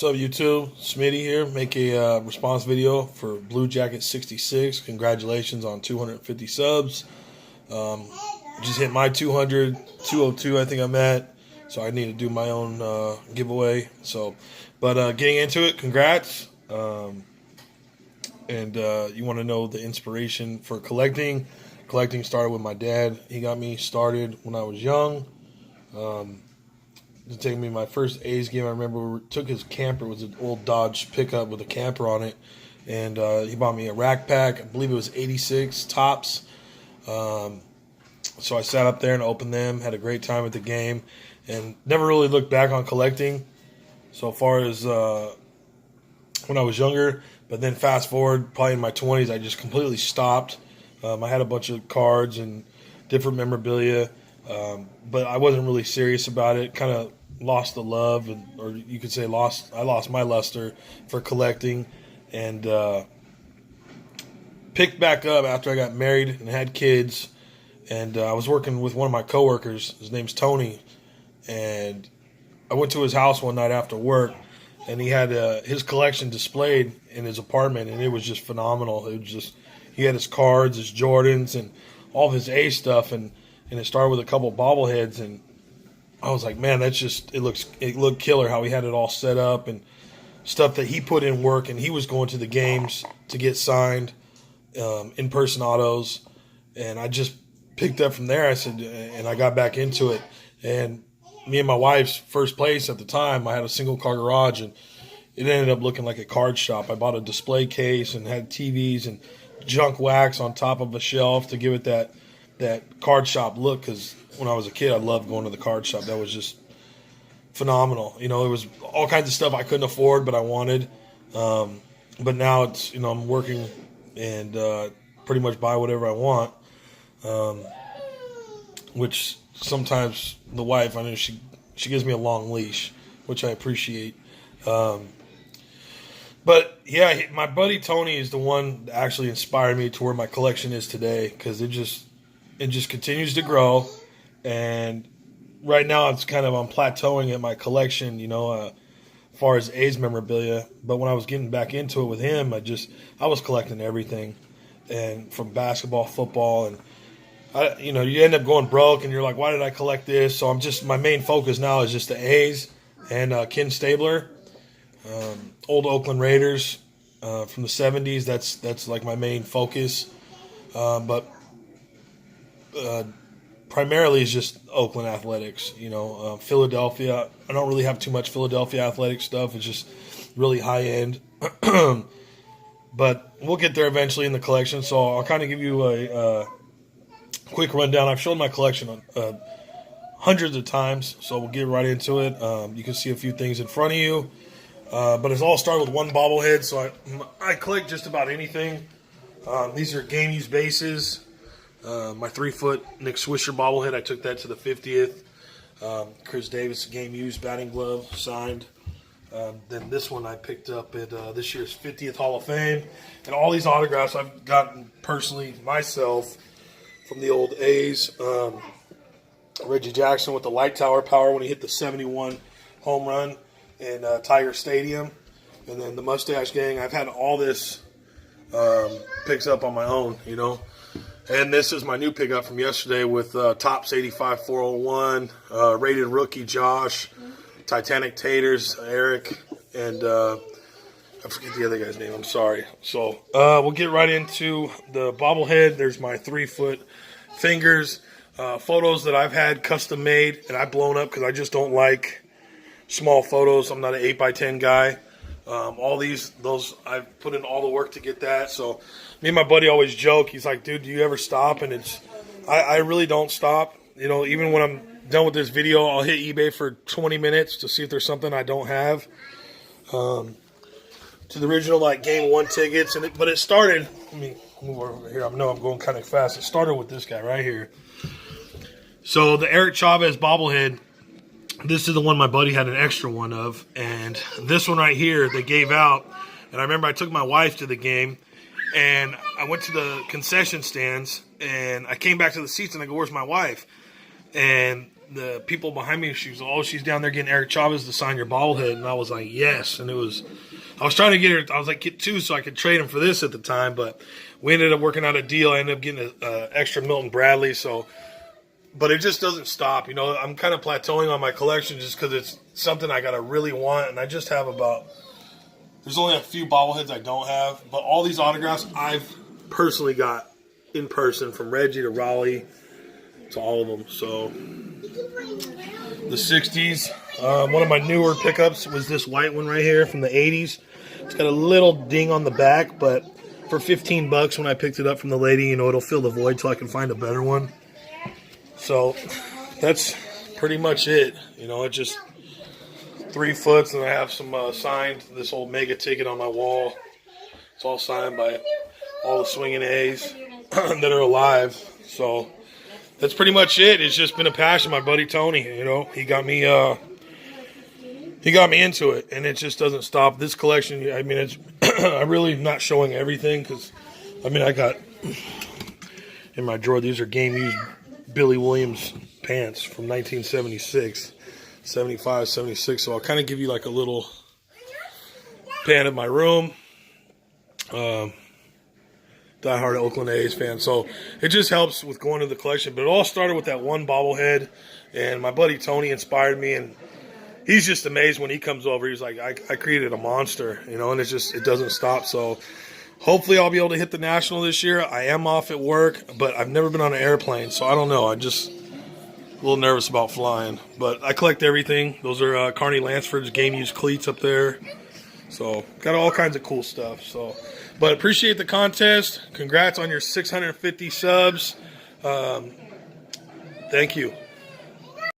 What's up, YouTube? Smitty here. Make a response video for Blue Jacket 66. Congratulations on 250 subs. Just hit my 200, 202 I think I'm at. So I need to do my own giveaway. But getting into it, congrats. You want to know the inspiration for collecting. Collecting started with my dad. He got me started when I was young. To take me my first A's game, I remember we took his camper. It was an old Dodge pickup with a camper on it, and he bought me a rack pack. I believe it was 86 tops. So I sat up there and opened them, had a great time at the game, and never really looked back on collecting so far as when I was younger. But then fast forward, probably in my 20s, I just completely stopped. I had a bunch of cards and different memorabilia, but I wasn't really serious about it. Kind of lost the love, or you could say I lost my luster for collecting, and picked back up after I got married and had kids. And I was working with one of my coworkers. His name's Tony, and I went to his house one night after work, and he had his collection displayed in his apartment, and it was just phenomenal. It was just, he had his cards, his Jordans, and all of his A stuff, and it started with a couple bobbleheads, and I was like, man, that's just, it looked killer how he had it all set up, and stuff that he put in work, and he was going to the games to get signed, in-person autos, and I just picked up from there. I said, and I got back into it, and me and my wife's first place at the time, I had a single car garage, and it ended up looking like a card shop. I bought a display case and had TVs and junk wax on top of a shelf to give it that card shop look, because when I was a kid, I loved going to the card shop. That was just phenomenal. You know, it was all kinds of stuff I couldn't afford, but I wanted. But now it's, you know, I'm working and pretty much buy whatever I want, which sometimes the wife, I know she gives me a long leash, which I appreciate. But yeah, my buddy Tony is the one that actually inspired me to where my collection is today, because it just continues to grow. And right now it's kind of, I'm plateauing at my collection, you know, as far as A's memorabilia. But when I was getting back into it with him, I was collecting everything, and from basketball, football, and you know, you end up going broke, and you're like, why did I collect this? So my main focus now is just the A's and Ken Stabler, old Oakland Raiders from the 70s. That's like my main focus. But primarily is just Oakland athletics. You know, Philadelphia, I don't really have too much Philadelphia athletic stuff. It's just really high end. But we'll get there eventually in the collection. So I'll kind of give you a quick rundown. I've shown my collection hundreds of times, so we'll get right into it. You can see a few things in front of you, but it's all started with one bobblehead. So I collect just about anything. These are game used bases. My 3-foot Nick Swisher bobblehead, I took that to the 50th. Chris Davis game used batting glove signed. Then this one I picked up at this year's 50th Hall of Fame, and all these autographs I've gotten personally myself from the old A's. Reggie Jackson with the light tower power when he hit the 71 home run in Tiger Stadium. And then the Mustache Gang, I've had all this picks up on my own, you know. And this is my new pickup from yesterday with Topps 85 401, rated rookie Josh, Titanic Taters Eric, and I forget the other guy's name, I'm sorry. So we'll get right into the bobblehead. There's my 3-foot fingers. Photos that I've had custom made and I've blown up because I just don't like small photos. I'm not an 8x10 guy. All those I've put in all the work to get that. So me and my buddy always joke. He's like, dude, do you ever stop? And I really don't stop. You know, even when I'm done with this video, I'll hit eBay for 20 minutes to see if there's something I don't have. To the original like game 1 tickets, but it started. Let me move over here. I know I'm going kind of fast. It started with this guy right here. So the Eric Chavez bobblehead. This is the one my buddy had an extra one of, and this one right here they gave out. And I remember I took my wife to the game, and I went to the concession stands, and I came back to the seats, and I go, "Where's my wife?" And the people behind me, she was, oh, she's down there getting Eric Chavez to sign your bobblehead. And I was like, yes. And I was trying to get her, I was like, get 2 so I could trade him for this at the time. But we ended up working out a deal. I ended up getting an extra Milton Bradley. So, but it just doesn't stop. You know, I'm kind of plateauing on my collection just because it's something I got to really want. And I just have there's only a few bobbleheads I don't have. But all these autographs I've personally got in person, from Reggie to Raleigh to all of them. So the 60s. One of my newer pickups was this white one right here from the 80s. It's got a little ding on the back, but for $15 when I picked it up from the lady, you know, it'll fill the void till I can find a better one. So that's pretty much it. You know, it just 3 foots, and I have some signed, this old mega ticket on my wall. It's all signed by all the swinging A's that are alive. So that's pretty much it. It's just been a passion. My buddy Tony, you know, he got me into it, and it just doesn't stop. This collection, I mean, it's I'm really not showing everything because, I mean, I got in my drawer, these are game used Billy Williams pants from 1976, 75, 76. So I'll kind of give you like a little pan of my room. Die-hard Oakland A's fan. So it just helps with going to the collection. But it all started with that one bobblehead, and my buddy Tony inspired me, and he's just amazed when he comes over. He's like, I created a monster, you know, and it doesn't stop. So hopefully I'll be able to hit the National this year. I am off at work, but I've never been on an airplane, so I don't know. I'm just a little nervous about flying. But I collect everything. Those are Carney Lansford's game-used cleats up there. So got all kinds of cool stuff. So, but appreciate the contest. Congrats on your 650 subs. Thank you.